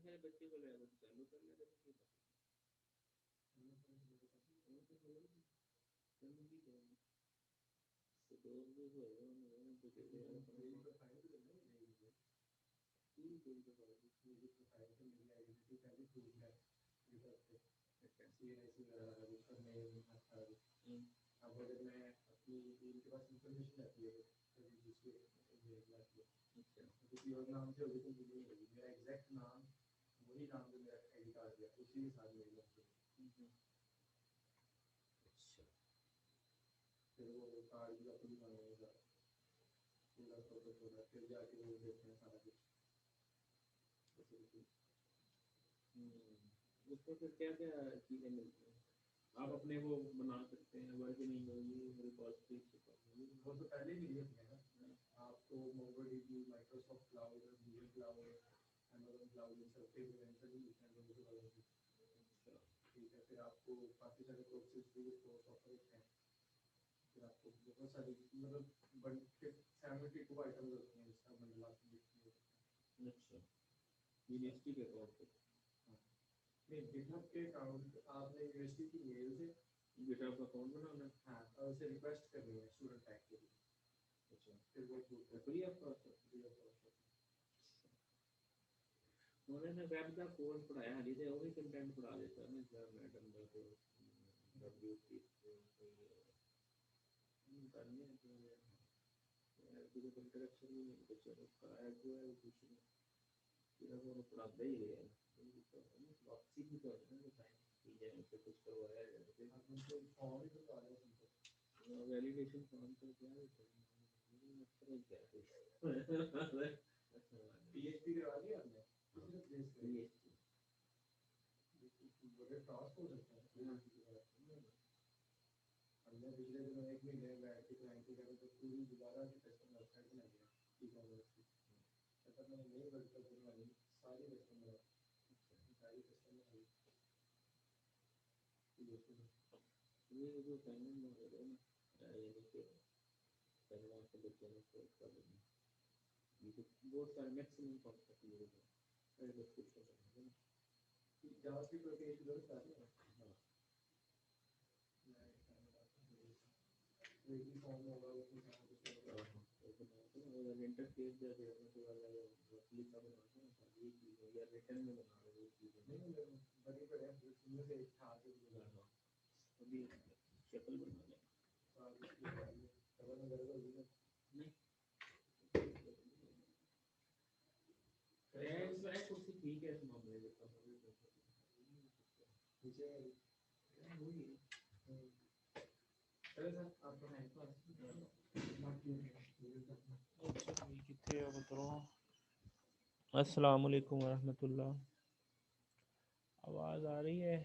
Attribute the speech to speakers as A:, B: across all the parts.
A: मेरे बच्चे को ले आकर चालू कर लेते थे तो दो भी होएगा तो कहते हैं मेरी प्रोफाइल भी करना है पूरी पूरी प्रोफाइल मेरी प्रोफाइल पे मेरी आइडेंटिटी पहले प्रूव है गिटहब पे CNIC वगैरह उसका नेम आता है अब अगर मैं अपनी उनके पास इंफॉर्मेशन आती है कभी दूसरे मेल आती है अच्छा किसी और नाम से होगी तो मुझे नहीं होगी मेरा एग्जैक्ट नाम वही नाम जो मेरा आईडी कार्ड है उसी के साथ मेरी होगी अच्छा फिर वो कार्ड भी अपनी बनाएगा पूरा प्रोटोकॉल फिर जाके वो देखते हैं सारा कुछ उसको फिर क्या क्या चीज़ें मिलती हैं आप अपने वो बना सकते हैं वर्जनिंग होगी रिपॉजिटरी वो तो पहले ही मिली अपने ना आपको MongoDB Microsoft cloud Google cloud Amazon cloud इन सब पे सभी मिलते हैं लोगों के बारे में अच्छा ठीक है फिर आपको काफ़ी सारे कोर्सेज भी कोर्स ऑफर होते हैं फिर आपको बहुत सारी मतलब बड़े 72 आइटम्स होते हैं जिसका बंडल आपको देखते हैं अच्छा यूनिवर्सिटी के तौर पे हाँ नहीं गिटहब के अकाउंट आपने यूनिवर्सिटी की मेल से गिटहब का अकाउंट बनाना हाँ और उसे रिक्वेस्ट करनी है स्टूडेंट टैग के लिए अच्छा फिर वो फ्री ऑफ कॉस्ट उन्होंने वेब का कोर्स पढ़ाया हाली ते वो भी कंटेंट पढ़ा देता ना जब मैडम का तो WP करने यार तो इंटरेक्शन भी नहीं बच्चों को कराया हुआ है कुछ नहीं फिर वो पढ़ाते ही रहे वापसी भी तो है ना टाइम चीजें उनसे कुछ करवाया जाए फिर आप उनको फॉर्म ही तो डाले उनको वैलिडेशन फॉर्म तो क्या है मतलब क्या है PhD करवा दिया आपने PhD बड़े टास्क हो सकते हैं हमने पिछले दिनों एक महीने बैठ के क्लाइंट की करें तो पूरी दोबारा की कस्टमर वेबसाइट बना दिया ई-कॉमर्स की मतलब मैंने नई वेबसाइट बनवाई सारी कस्टमर सारी कस्टमर ये जो पेमेंट में हो रहा है ना यानी कि पहले आपको बच्चों में कोर्स कर देंगे ये तो बहुत सारे मैक्सिमम कॉस्ट का ये है पहले डिस्क्रिप्शन है ना जावास्क्रिप्ट का एक दो सारे हां कोई भी फॉर्म होगा उसमें सारा कुछ होगा और इंटरफेस जैसे अपने पूरा रफली सा बनाते हैं ना ये चीज है या रिटर्न में बना रहे हो चीज नहीं बड़ी बड़े उसमें से एक था जो बनाना अभी शक्ल बना लें और इसके बाद डबल नंबर होगी नहीं है कुर्सी ठीक है इस मामले में तो नीचे वही चलो सर आपका है तो कितने बताओ अस्सलाम वालेकुम रहमतुल्लाह आवाज़ आ रही है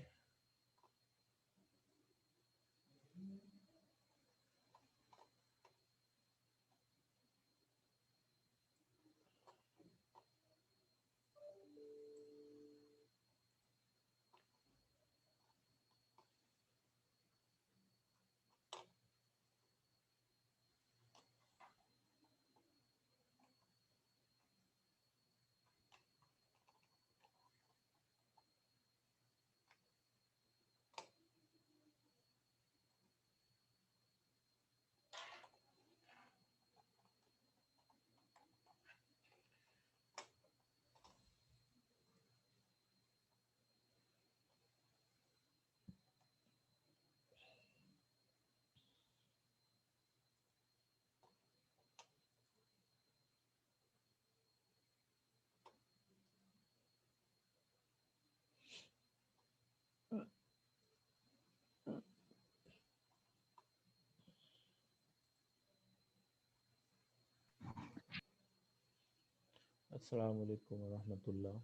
A: अस्सलाम वालेकुम रहमतुल्लाह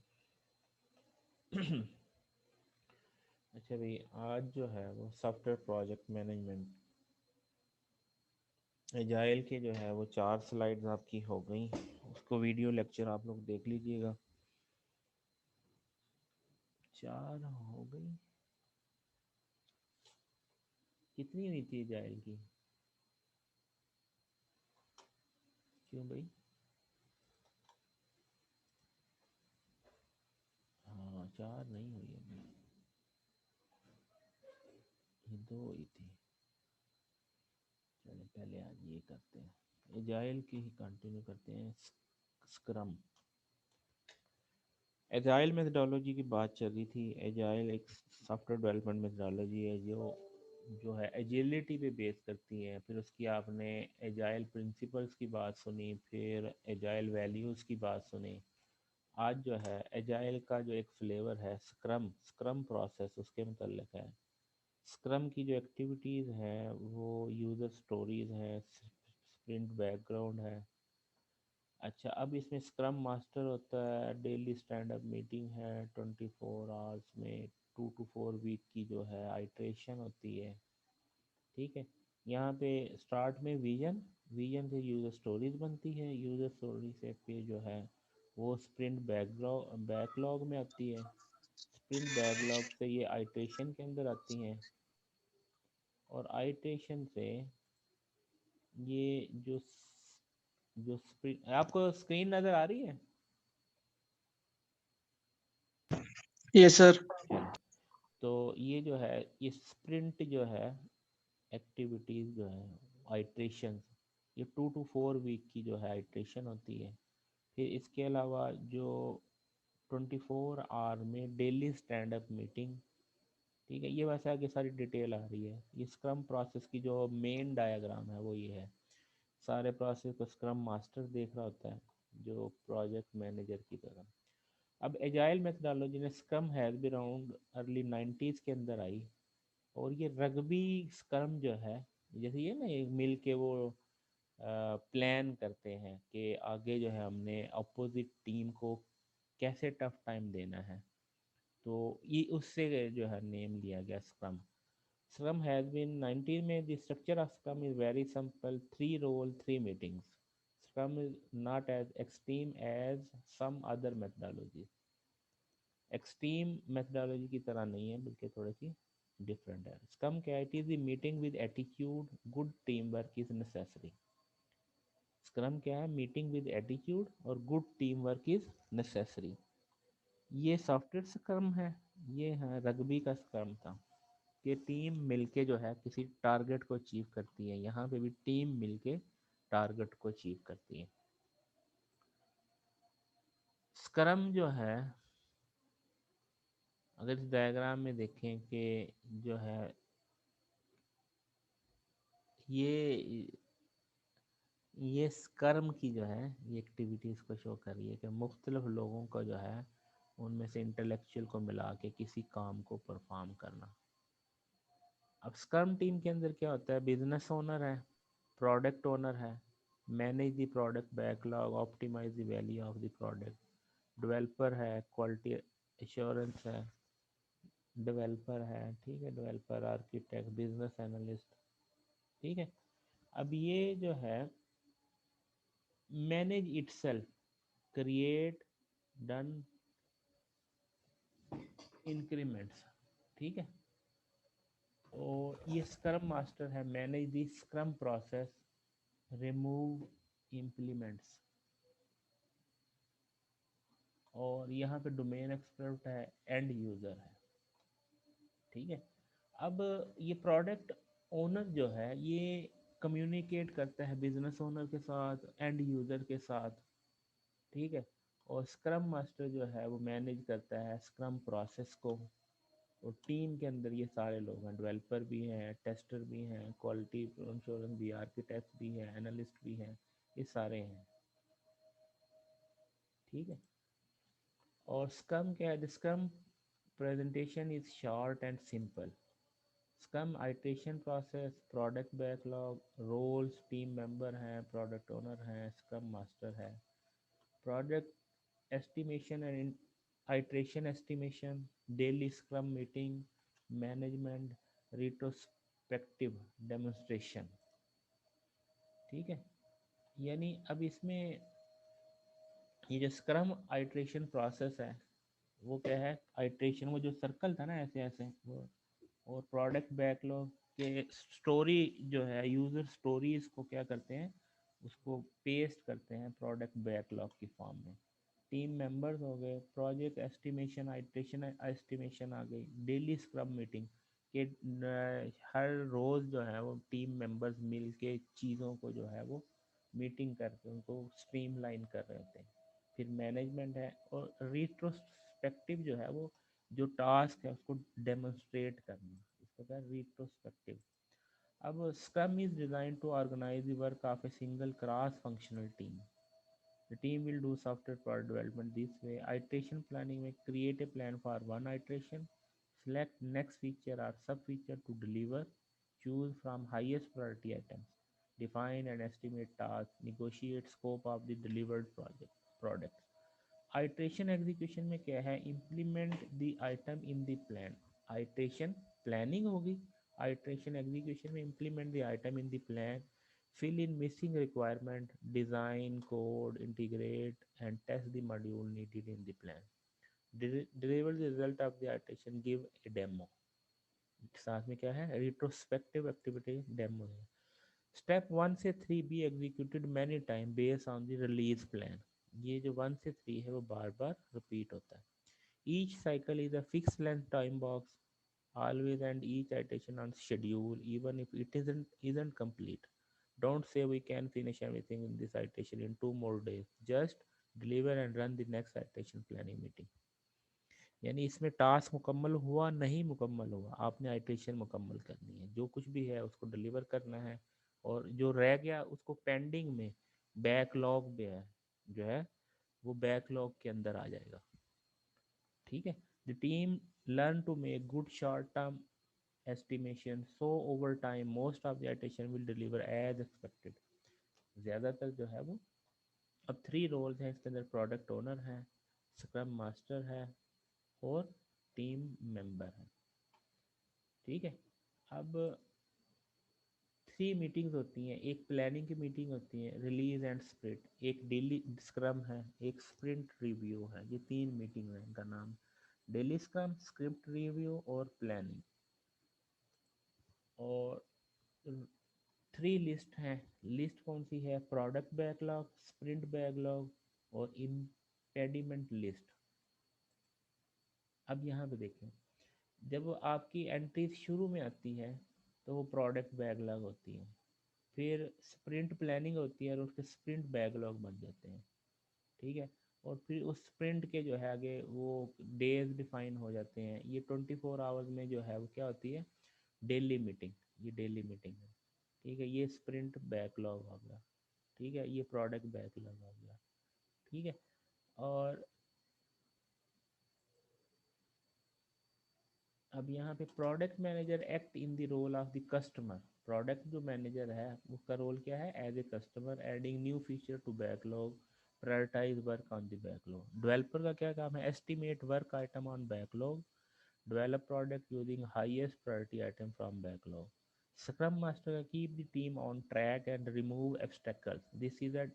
A: अच्छा भाई आज जो है वो सॉफ्टवेयर प्रोजेक्ट मैनेजमेंट एजाइल के जो है वो 4 स्लाइड्स आपकी हो गई उसको वीडियो लेक्चर आप लोग देख लीजिएगा 4 हो गई कितनी हुई थी एजाइल की क्यों भाई
B: 4 नहीं हुई अभी, ये 2 हुई थी। चलो पहले आज ये करते हैं, एजाइल की ही कंटिन्यू करते हैं। स्क्रम, एजाइल मेथडोलॉजी की बात चल रही थी। एजाइल एक सॉफ्टवेयर डेवलपमेंट मेथडोलॉजी है जो जो है एजिलिटी पे बेस करती है। फिर उसकी आपने एजाइल प्रिंसिपल्स की बात सुनी, फिर एजाइल वैल्यूज़ की बात सुनी। आज जो है एजाइल का जो एक फ्लेवर है स्क्रम, स्क्रम प्रोसेस उसके मतलब है। स्क्रम की जो एक्टिविटीज़ हैं वो यूज़र स्टोरीज़ हैं, स्प्रिंट बैकग्राउंड है। अच्छा, अब इसमें स्क्रम मास्टर होता है, डेली स्टैंड अप मीटिंग है 24 आवर्स में, 2 to 4 वीक की जो है आइट्रेशन होती है। ठीक है, यहाँ पे स्टार्ट में विजन, विजन से यूज़र स्टोरीज बनती है, यूज़र स्टोरी से फिर जो है वो स्प्रिंट बैकलॉग में आती है, स्प्रिंट बैकलॉग से ये आइट्रेशन के अंदर आती हैं, और आइट्रेशन से ये जो स्प्रिंट, आपको स्क्रीन नज़र आ रही है?
C: Yes, sir.
B: चलो, तो ये जो है ये स्प्रिंट जो है एक्टिविटीज़ जो है आइट्रेशन, ये 2 to 4 वीक की जो है आइट्रेशन होती है। फिर इसके अलावा जो 24 आवर में डेली स्टैंड अप मीटिंग। ठीक है, ये वैसे आगे सारी डिटेल आ रही है। ये स्क्रम प्रोसेस की जो मेन डायग्राम है वो ये है। सारे प्रोसेस को स्क्रम मास्टर देख रहा होता है जो प्रोजेक्ट मैनेजर की तरह। अब एजाइल मेथडोलॉजी ने scrum has be around early 90s के अंदर आई, और ये रग्बी स्क्रम जो है, जैसे ये ना एक मिल के वो प्लान करते हैं कि आगे जो है हमने अपोजिट टीम को कैसे टफ टाइम देना है, तो ये उससे जो है नेम लिया गया स्क्रम। स्क्रम हैज़ बीन 19 में the structure of scrum is very simple, 3 role 3 meetings. Scrum is not as extreme as some other methodology, extreme methodology की तरह नहीं है बल्कि थोड़ी सी डिफरेंट है। स्क्रम क्या है? It is the meeting with attitude, good team work is necessary. Scrum क्या है? मीटिंग विद एटीट्यूड और good team work is necessary. ये सॉफ्टवेयर स्क्रम है, ये है रग्बी का स्क्रम था कि टीम मिलके जो है किसी टारगेट को अचीव करती है। यहाँ पे भी टीम मिलके टारगेट को अचीव करती है। स्क्रम जो है, अगर इस डायग्राम में देखें कि जो है ये ये स्क्रम की जो है ये एक्टिविटीज़ को शो कर रही है कि मुख्तलिफ लोगों को जो है उनमें से इंटेलेक्चुअल को मिला के किसी काम को परफॉर्म करना। अब स्क्रम टीम के अंदर क्या होता है? बिजनेस ओनर है, प्रोडक्ट ओनर है, manage the product backlog, optimise the value of the product, developer है, क्वालिटी एश्योरेंस है, डेवलपर है, ठीक है, डेवलपर, आर्किटेक्ट, बिजनेस एनालिस्ट। ठीक है, अब ये जो है manage itself, create, done, increments. ठीक है, और ये स्क्रम मास्टर है, manage the scrum process, remove, implements. और यहाँ पे डोमेन एक्सपर्ट है, एंड यूज़र है। ठीक है, अब ये प्रोडक्ट ओनर जो है ये कम्युनिकेट करता है बिजनेस ओनर के साथ, एंड यूज़र के साथ। ठीक है, और स्क्रम मास्टर जो है वो मैनेज करता है स्क्रम प्रोसेस को। और टीम के अंदर ये सारे लोग हैं, डेवलपर भी हैं, टेस्टर भी हैं, क्वालिटी इंश्योरेंस भी, आर्किटेक्ट भी हैं, एनालिस्ट भी हैं, ये सारे हैं। ठीक है, और स्क्रम क्या है? Scrum presentation is short and simple. Scrum iteration process, product backlog, roles, team member हैं, प्रोडक्ट ओनर हैं, स्क्रम मास्टर है, product estimation and iteration estimation, daily scrum meeting, management, retrospective, demonstration. ठीक है, यानी अब इसमें ये जो स्क्रम आइट्रेशन प्रोसेस है वो क्या है? आइट्रेशन, वो जो सर्कल था ना ऐसे ऐसे वो, और प्रोडक्ट बैकलॉग के स्टोरी जो है, यूज़र स्टोरीज को क्या करते हैं, उसको पेस्ट करते हैं प्रोडक्ट बैकलॉग की फॉर्म में। टीम मेंबर्स हो गए, प्रोजेक्ट एस्टिमेशन, आइट्रेशन एस्टिमेशन आ गई, डेली स्क्रम मीटिंग के हर रोज़ जो है वो टीम मेंबर्स मिल के चीज़ों को जो है वो मीटिंग करके उनको स्ट्रीमलाइन कर रहे होते हैं। फिर मैनेजमेंट है, और रिट्रोस्पेक्टिव जो है वो जो टास्क है उसको डेमोन्स्ट्रेट करना, इसको क्या है रिट्रोस्पेक्टिव। अब scrum is design to organise the work of a single cross functional team. The team will do software product development this way. Iteration planning may create a plan for one iteration, select next feature or sub feature to deliver, choose from highest priority items, define and estimate tasks, negotiate scope of the delivered products. Iteration execution में क्या है, implement the item in the plan. Iteration planning होगी, iteration execution में implement the item in the plan, fill in missing requirement, design code, integrate and test the module needed in the plan. Deliver the result of the iteration, give a demo. साथ में क्या है, retrospective activity demo है. Step 1 से 3 be executed many time based on the release plan. ये जो 1 से 3 है वो बार बार रिपीट होता है। Each cycle is a fix length time box, always and each iteration on schedule even if it isn't complete. Don't say we can finish everything in this iteration in 2 more days. Just deliver and run the next iteration planning meeting. यानी इसमें task मुकम्मल हुआ नहीं मुकम्मल हुआ, आपने iteration मुकम्मल करनी है, जो कुछ भी है उसको डिलीवर करना है, और जो रह गया उसको पेंडिंग में बैकलॉग में है जो है वो बैकलॉग के अंदर आ जाएगा। ठीक है। The team learn to make good short term estimation, so over time most of the iteration will deliver as expected. ज़्यादातर जो है वो, अब 3 रोल्स हैं इसके अंदर, प्रोडक्ट ओनर है, स्क्रम मास्टर है और टीम मेंबर है। ठीक है। अब 3 मीटिंग्स होती हैं, एक प्लानिंग की मीटिंग होती है, रिलीज एंड स्प्रिंट, एक डेली स्क्रम है, एक स्प्रिंट रिव्यू है। ये 3 मीटिंग है, इनका नाम डेली स्क्रम, स्क्रिप्ट रिव्यू और प्लानिंग। और 3 लिस्ट हैं, लिस्ट कौन सी है, प्रोडक्ट बैकलॉग, स्प्रिंट बैकलॉग और इम्पेडिमेंट लिस्ट। अब यहाँ पे देखें, जब वो आपकी एंट्री शुरू में आती है तो वो प्रोडक्ट बैकलॉग होती है, फिर स्प्रिंट प्लानिंग होती है और उसके स्प्रिंट बैकलॉग बन जाते हैं। ठीक है। और फिर उस स्प्रिंट के जो है आगे वो डेज डिफाइन हो जाते हैं। ये 24 आवर्स में जो है वो क्या होती है, डेली मीटिंग, ये डेली मीटिंग है। ठीक है। ये स्प्रिंट बैकलॉग हो गया। ठीक है। ये प्रोडक्ट बैकलॉग हो गया। ठीक है। और अब यहाँ पे product manager act in the role of the customer. Product जो मैनेजर है उसका रोल क्या है, as a customer, adding new feature to backlog, prioritise work on the backlog. Developer का क्या काम है, estimate work item on backlog, develop product using highest priority item from backlog. Scrum Master का keep the team on track and remove obstacles. This is a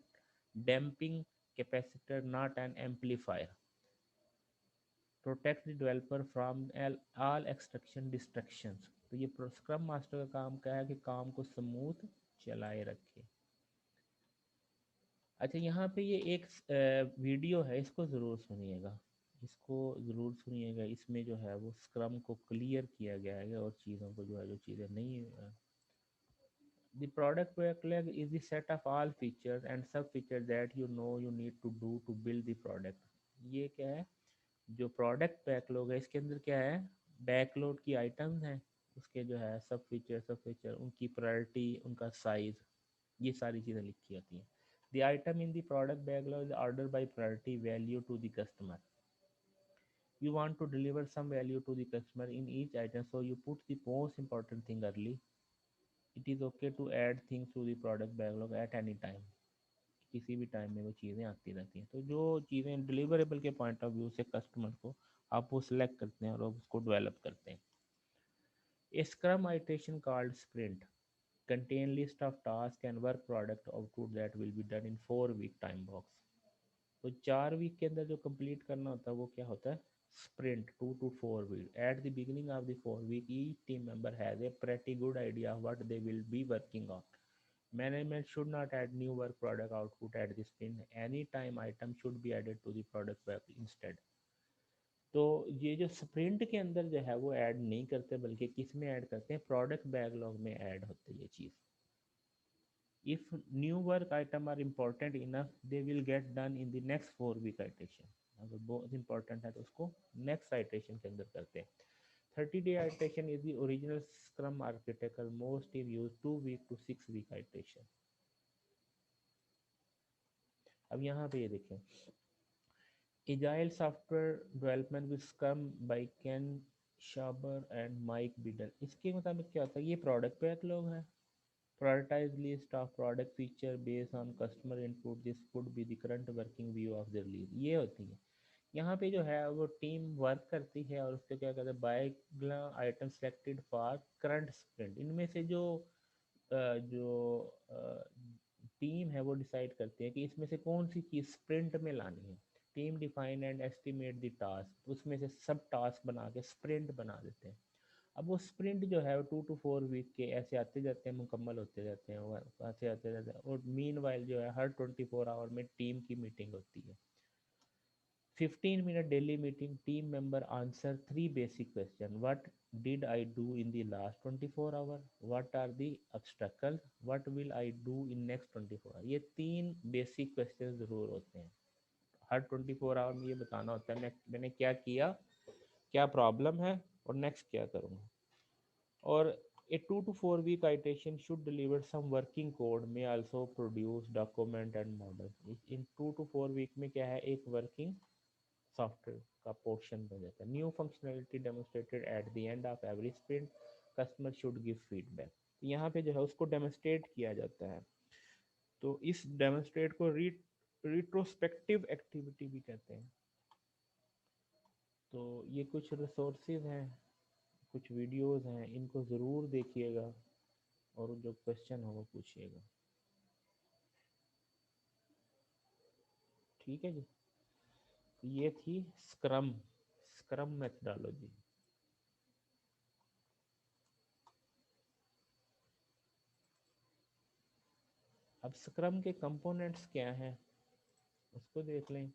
B: damping capacitor, not an amplifier. Protect the developer from all extraction distractions. तो ये scrum master का काम क्या है कि काम को स्मूथ चलाए रखे। अच्छा, यहाँ पे ये एक वीडियो है, इसको ज़रूर सुनिएगा, इसको ज़रूर सुनिएगा। इसमें जो है वो स्क्रम को क्लियर किया गया है और चीज़ों को जो है, जो चीज़ें नहीं। The product backlog is the set of all features and sub features that you need to do to build the product. ये क्या है, जो प्रोडक्ट बैकलॉग है इसके अंदर क्या है, बैकलॉग की आइटम्स हैं, उसके जो है सब फीचर उनकी प्रायोरिटी, उनका साइज, ये सारी चीज़ें लिखी होती हैं। The item in the product backlog is ordered by priority value to the customer. You want to deliver some value to the customer in each item, so you put the most important thing early. It is okay to add things to the product backlog at any time. किसी भी time में वो चीज़ें आती रहती हैं। तो जो चीज़ें डिलीवरेबल के पॉइंट ऑफ व्यू से कस्टमर को आप वो सिलेक्ट करते हैं और उसको डेवलप करते हैं। A Scrum iteration called sprint contain list of tasks and work product output that will be done in 4-week time box. तो 4 वीक के अंदर जो कंप्लीट करना होता है वो क्या होता है, sprint 2 to 4 week. At the beginning of the 4 week, each team member has a pretty good idea of what they will be working on. Management should not add new work product output at the sprint. Any time item should be added to the product backlog instead. तो ये जो sprint के अंदर जो है वो add नहीं करते, बल्कि किस में ऐड करते हैं, प्रोडक्ट बैकलॉग में ऐड होती है ये चीज़. If new work item are important enough, they will get done in the next 4 week iteration. अगर बहुत important है तो उसको next iteration के अंदर करते हैं. 30-day iteration is the original Scrum architecture. Most team use 2 week to 6 week iteration. अब यहाँ पे ये देखें, Agile Software Development with Scrum by Ken Shaber and Mike Biddle. इसके मुताबिक क्या होता है, ये प्रोडक्ट बैकलॉग है. Prioritize list of product feature based on customer input. This could be the current working view of the release. ये होती है. यहाँ पे जो है वो टीम वर्क करती है और उसको क्या कहते हैं, by item selected for current sprint. इनमें से जो टीम है वो डिसाइड करती है कि इसमें से कौन सी चीज़ स्प्रिंट में लानी है. Team define and estimate the task, उसमें से सब टास्क बना के स्प्रिंट बना देते हैं. अब वो स्प्रिंट जो है वो 2 to 4 वीक के ऐसे आते जाते हैं, मुकम्मल होते जाते हैं, वो ऐसे आते जाते हैं. और मीन वाइल जो है हर 24 आवर में टीम की मीटिंग होती है. 15-minute daily meeting. Team member answer 3 basic questions. What did I do in the last 24 hour? What are the obstacles? What will I do in next 24 hour? ये 3 basic questions ज़रूर होते हैं. हर 24 our में ये बताना होता है मैंने क्या किया, क्या प्रॉब्लम है और नेक्स्ट क्या करूँगा. और a 2 to 4 week iteration should deliver some working code, may also produce document and model. In 2 to 4 week में क्या है, एक working सॉफ्टवेयर का पोर्शन बन जाता है. New functionality demonstrated eight the end of every sprint. Customer should give feedback. यहाँ पे जो है उसको डेमोस्ट्रेट किया जाता है. तो इस डेमोस्ट्रेट को रिट्रोस्पेक्टिव एक्टिविटी भी कहते हैं. तो ये कुछ रिसोर्सेज हैं, कुछ वीडियोस हैं, इनको ज़रूर देखिएगा और जो क्वेश्चन हो वो पूछिएगा. ठीक है जी. ये थी स्क्रम मेथडोलॉजी. अब स्क्रम के कंपोनेंट्स क्या हैं उसको देख लें.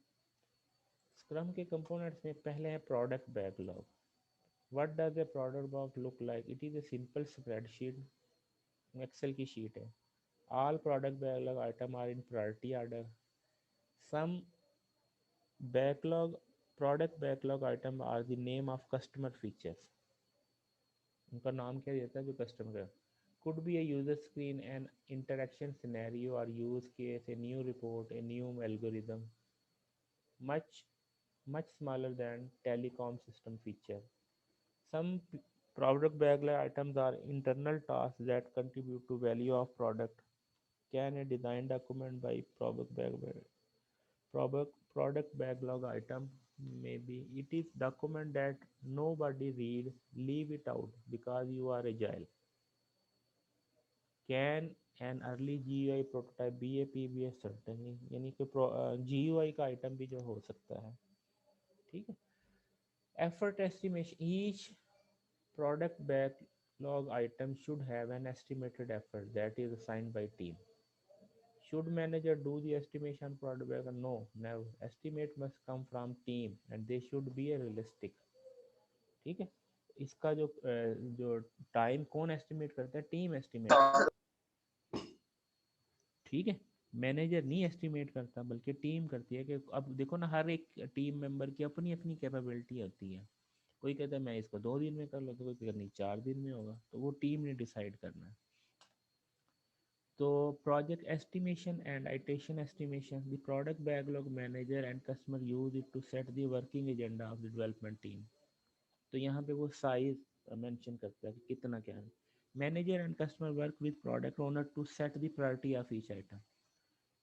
B: स्क्रम के कंपोनेंट्स में पहले है product backlog. What does a product backlog look like? It is a simple spreadsheet, Excel की शीट है. All product backlog item are in priority order. Some backlog product backlog item are the name of customer features. उनका नाम क्या देता है जो customer का. could be a user screen, an interaction scenario or use case, a new report, a new algorithm. Much smaller than telecom system feature. Some product backlog items are internal tasks that contribute to value of product. Can a design document by product backlog item? Maybe it is document that nobody read. Leave it out because you are agile. Can an early GUI prototype be a PBS? Certainly. यानी कि GUI का item भी जो हो सकता है. ठीक है. Effort estimation. Each product backlog item should have an estimated effort that is assigned by team. Should manager do the estimation product backlog? No, never. Estimate must come from team and they should be a realistic. ठीक है. इसका जो time कौन estimate करता है? Team estimate. ठीक है. Manager नहीं एस्टिमेट करता बल्कि टीम करती है. कि अब देखो ना, हर एक टीम मेंबर की अपनी अपनी कैपेबिलिटी होती है. कोई कहता है मैं इसको 2 दिन में कर लो, तो कोई कहता नहीं 4 दिन में होगा. तो वो टीम ने डिसाइड करना है. तो project estimation and iteration estimation. The product backlog manager and customer use it to set the working agenda of the development team. तो यहाँ पे वो साइज मेंशन करता है कि कितना क्या है. Manager and customer work with product owner to set the priority of each item.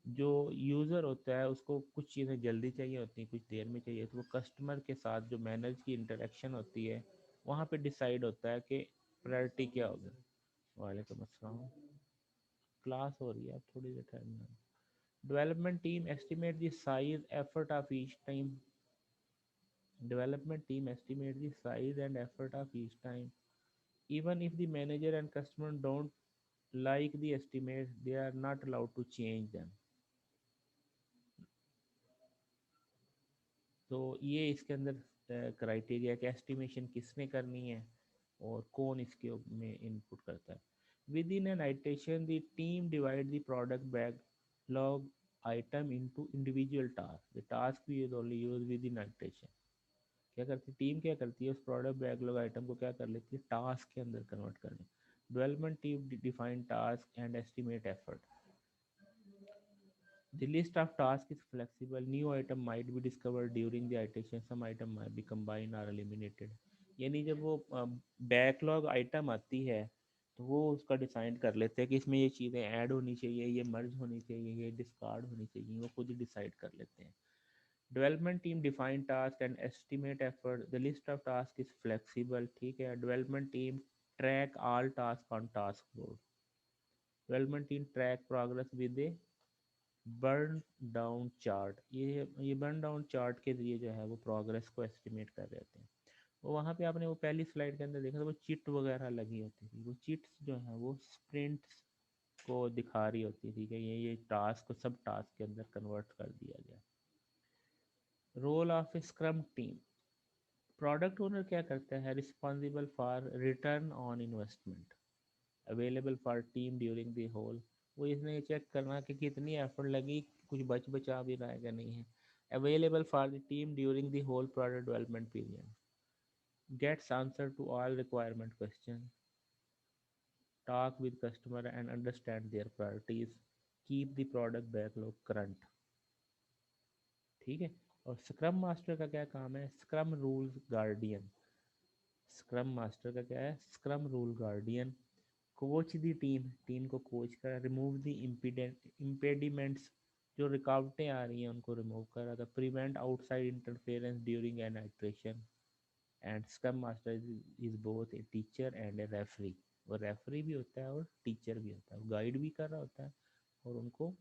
B: जो यूज़र होता है उसको कुछ चीज़ें जल्दी चाहिए होती हैं, कुछ देर में चाहिए, तो वो कस्टमर के साथ जो मैनेज की इंटरेक्शन होती है वहाँ पे डिसाइड होता है कि प्रायोरिटी क्या होगी. वालेकुम अस्सलाम. क्लास हो रही है, आप थोड़ी देर ठहरना. Development team estimate the size effort of each time. Development team estimate the size and effort of each time. Even if the manager and customer don't like the estimates, they are not allowed to change them. तो ये इसके अंदर criteria कि estimation किसने करनी है और कौन इसके में इनपुट करता है. Within an iteration the team divide the product backlog item into individual task. The task we only use within iteration. क्या करती टीम, क्या करती है उस प्रोडक्ट बैकलॉग आइटम को क्या कर लेती है, टास्क के अंदर कन्वर्ट कर लेती है. Development team define task and estimate effort. The list of tasks is flexible. New item might be discovered during the iteration. Some item might be combined or eliminated. यानी जब वो बैकलॉग आइटम आती है तो वो उसका डिसाइड कर लेते हैं कि इसमें ये चीज़ें ऐड होनी चाहिए, ये मर्ज होनी चाहिए, ये डिस्कार्ड होनी चाहिए. वो खुद ही डिसाइड कर लेते हैं. Development team define task and estimate effort. The list of task is flexible. ठीक है. Development team track all task on task board. Development team track progress with a burn down chart. ये burn down chart के जरिए जो है वो progress को estimate कर रहे होते हैं. वो वहाँ पे आपने वो पहली स्लाइड के अंदर देखा था, वो चिट वगैरह लगी होती थी. वो चिट्स जो है वो स्प्रिंट्स को दिखा रही होती थी कि ये टास्क को सब टास्क के अंदर कन्वर्ट कर दिया गया. Role of scrum team. Product owner क्या करता है, responsible for return on investment available for team during the whole. वो इसने चेक करना कि कितनी एफर्ट लगी, कुछ बचा भी रहा है कि नहीं है. Available for the team during the whole product development period. Gets answer to all requirement question. Talk with customer and understand their priorities. Keep the product backlog current. ठीक है. और स्क्रम मास्टर का क्या काम है, scrum rules guardian. Scrum master का क्या है, scrum rule guardian. Coach the team, team को कोच करा. रिमूव द इम्पेडिमेंट्स, जो रुकावटें आ रही हैं उनको रिमूव करा था. Prevent outside interference during an iteration. And scrum master is both a teacher and A referee. वो रेफरी भी होता है और टीचर भी होता है. वो गाइड भी कर रहा होता है और उनको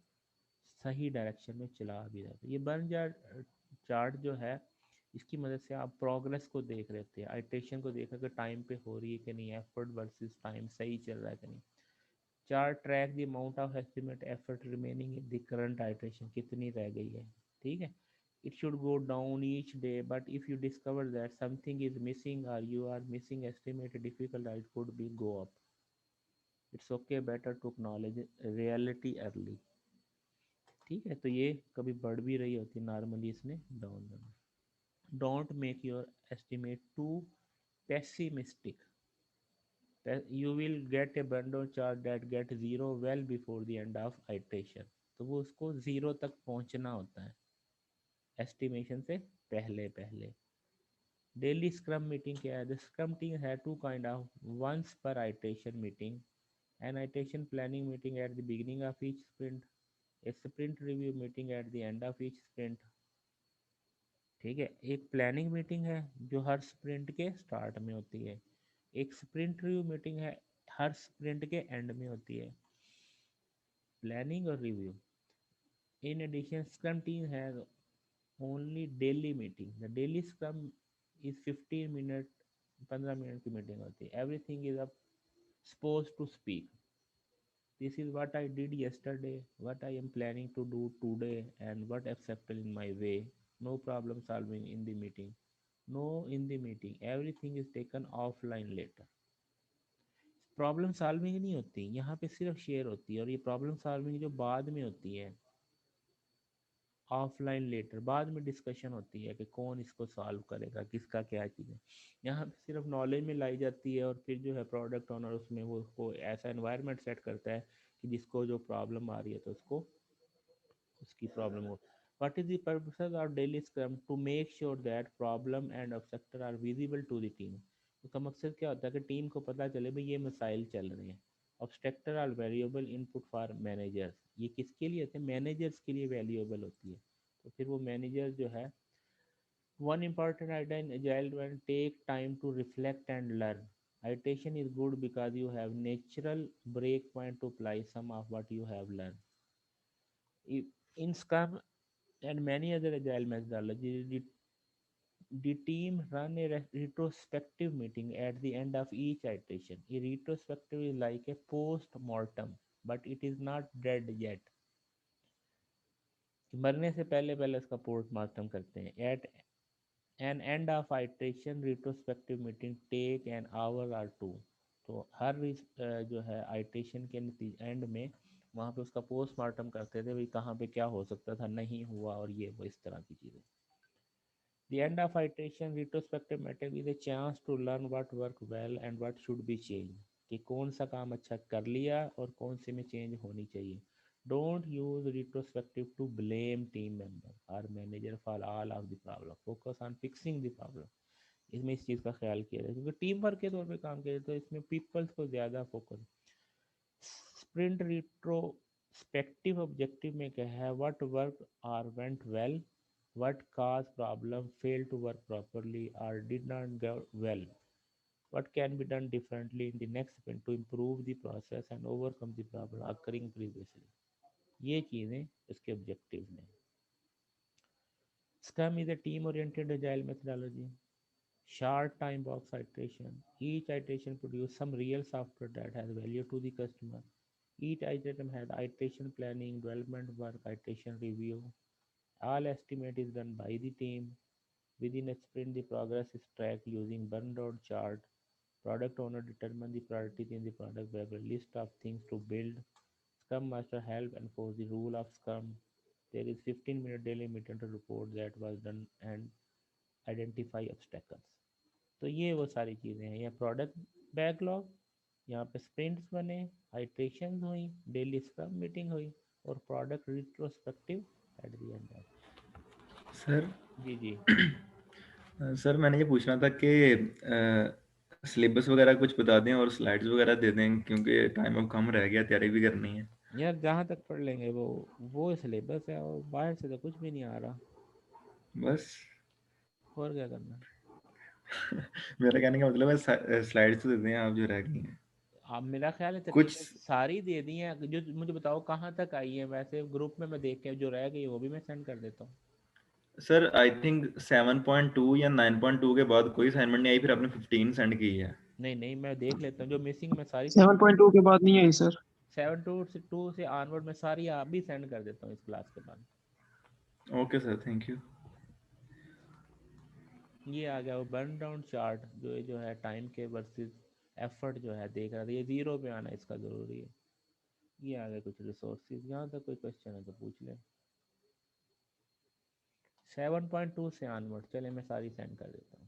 B: सही डायरेक्शन में चला भी रहा है. ये बर्न चार्ट जो है इसकी मदद से आप प्रोग्रेस को देख रहे थे, आइटेशन को देख रहे कि टाइम पे हो रही है कि नहीं, एफर्ट वर्सेस टाइम सही चल रहा है कि नहीं. Chart track the amount of estimate effort remaining in the current iteration, कितनी रह गई है. ठीक है. It should go down each day, but if you discover that something is missing और you are missing estimate difficult, it could be go up. It's okay, better to acknowledge reality early. ठीक है. तो ये कभी बढ़ भी रही होती है, नॉर्मली इसने डाउन जाना. Don't make your estimate too pessimistic. You will get a bundle chart that get zero well before the end of iteration. तो वो उसको जीरो तक पहुंचना होता है एस्टिमेशन से पहले पहले. डेली स्क्रम मीटिंग क्या है, द स्क्रम टीम है two kind of once per iteration meeting. An iteration planning meeting at the beginning of each sprint. A sprint review meeting at the end of each sprint. ठीक है. एक planning meeting है जो हर sprint के start में होती है. एक स्प्रिंट रिव्यू मीटिंग है हर स्प्रिंट के एंड में होती है. प्लानिंग और review. In addition scrum team has only daily meeting. The daily scrum is 15 minute, 15 minute की मीटिंग होती है. Everything is up suppose to speak. This is what I did yesterday, what I am planning to do today, and what acceptable in my way. No problem solving in the meeting. No, in the meeting. Everything is taken offline later. Problem solving नहीं होती यहाँ पे, सिर्फ share होती है. और ये problem solving जो बाद में होती है ऑफलाइन लेटर, बाद में डिस्कशन होती है कि कौन इसको सॉल्व करेगा, किसका क्या चीज़ है. यहाँ पे सिर्फ नॉलेज में लाई जाती है और फिर जो है प्रोडक्ट ओनर उसमें वो उसको ऐसा एनवायरनमेंट सेट करता है कि जिसको जो प्रॉब्लम आ रही है तो उसको उसकी प्रॉब्लम हो. What is the purpose of daily scrum? To make sure that problem and obstacle are visible to the team. उसका मकसद क्या होता है कि टीम को पता चले भाई ये मसाइल चल रहे हैं. Obstructor are variable input for managers. ये किसके लिए होते हैं, मैनेजर्स के लिए वैल्यूएबल होती है. तो फिर वो मैनेजर जो है, one important idea in agile one, take time to reflect and learn. Iteration is good because you have natural break point to apply some of what you have learned. In Scrum and many other agile methodologies, the The team run a retrospective meeting at the end of each iteration. A retrospective is like a post-mortem, but it is not dead yet. मरने से पहले पहले उसका postmortem करते हैं. At an end of iteration, retrospective meeting take an hour or two. तो हर जो है आइट्रेशन के एंड में वहाँ पे उसका पोस्टमार्टम करते थे, भाई कहाँ पे क्या हो सकता था, नहीं हुआ, और ये वो इस तरह की चीज़ें. The end of iteration retrospective meeting is a chance to learn what worked well and what should be changed. कि कौन सा काम अच्छा कर लिया और कौन से में चेंज होनी चाहिए. Don't use retrospective to blame team member or manager for all of the problem. Focus on fixing the problem. इसमें इस चीज़ का ख्याल किया जाए क्योंकि टीम वर्क के तौर पे काम किया जाए तो इसमें पीपल्स को ज़्यादा फोकस. स्प्रिंट रिट्रोस्पेक्टिव ऑब्जेक्टिव में क्या है, व्हाट वर्क और went well, what caused problem, failed to work properly or did not go well, what can be done differently in the next sprint to improve the process and overcome the problem occurring previously. ये चीज़ें इसके objective हैं. Scrum is a team oriented agile methodology. Short time box iteration. Each iteration produces some real software that has value to the customer. Each item has iteration planning, development work, iteration review. All estimate is done by the team. Within a sprint, the progress is tracked using burn-down chart. Product owner determine the priorities in the product. We have a list of things to build. Scrum Master help enforce the rule of Scrum. There is 15-minute daily meeting to report that was done and identify obstacles. तो ये वो सारी चीज़ें हैं. यह product backlog, यहाँ पे sprints बने, आइट्रेशन हुई, डेली स्क्रम मीटिंग हुई और product retrospective at the end of.
D: Sir
B: जी जी.
D: सर मैंने ये पूछना था कि सिलेबस वगैरह कुछ बता दें और स्लाइड्स वगैरह दे दें क्योंकि टाइम अब कम रह गया, तैयारी भी करनी है.
B: यार जहाँ तक पढ़ लेंगे वो सिलेबस है और बाहर से तो कुछ भी नहीं आ रहा.
D: बस
B: और क्या करना.
D: मेरा कहने का मतलब है स्लाइड्स तो दे दें आप जो रह गई हैं.
B: आप मेरा ख्याल है
D: कुछ
B: तकरीबन सारी दे दी हैं. जो मुझे बताओ कहाँ तक आई है. वैसे ग्रुप में मैं देख के जो रह गई वो भी मैं सेंड कर देता हूँ.
D: सर आई थिंक 7.2 या 9.2 के बाद कोई असाइनमेंट नहीं आई, फिर आपने 15 सेंड की है.
B: नहीं नहीं मैं देख लेता हूँ जो मिसिंग मैं सारी
C: 7.2 के बाद नहीं आई सर.
B: 7.2 से ऑनवर्ड में सारी आप भी सेंड कर देता हूँ इस क्लास के बाद.
D: Okay sir, thank you.
B: ये आ गया वो बर्न डाउन चार्ट जो है टाइम के वर्सेस एफर्ट जो है देख रहा था. ये 0 पे आना इसका ज़रूरी है. ये आ गए कुछ रिसोर्सेज. यहाँ तक कोई क्वेश्चन है तो पूछ लें. 7.2 से ऑनवर्ड चले मैं सारी सेंड कर देता हूँ.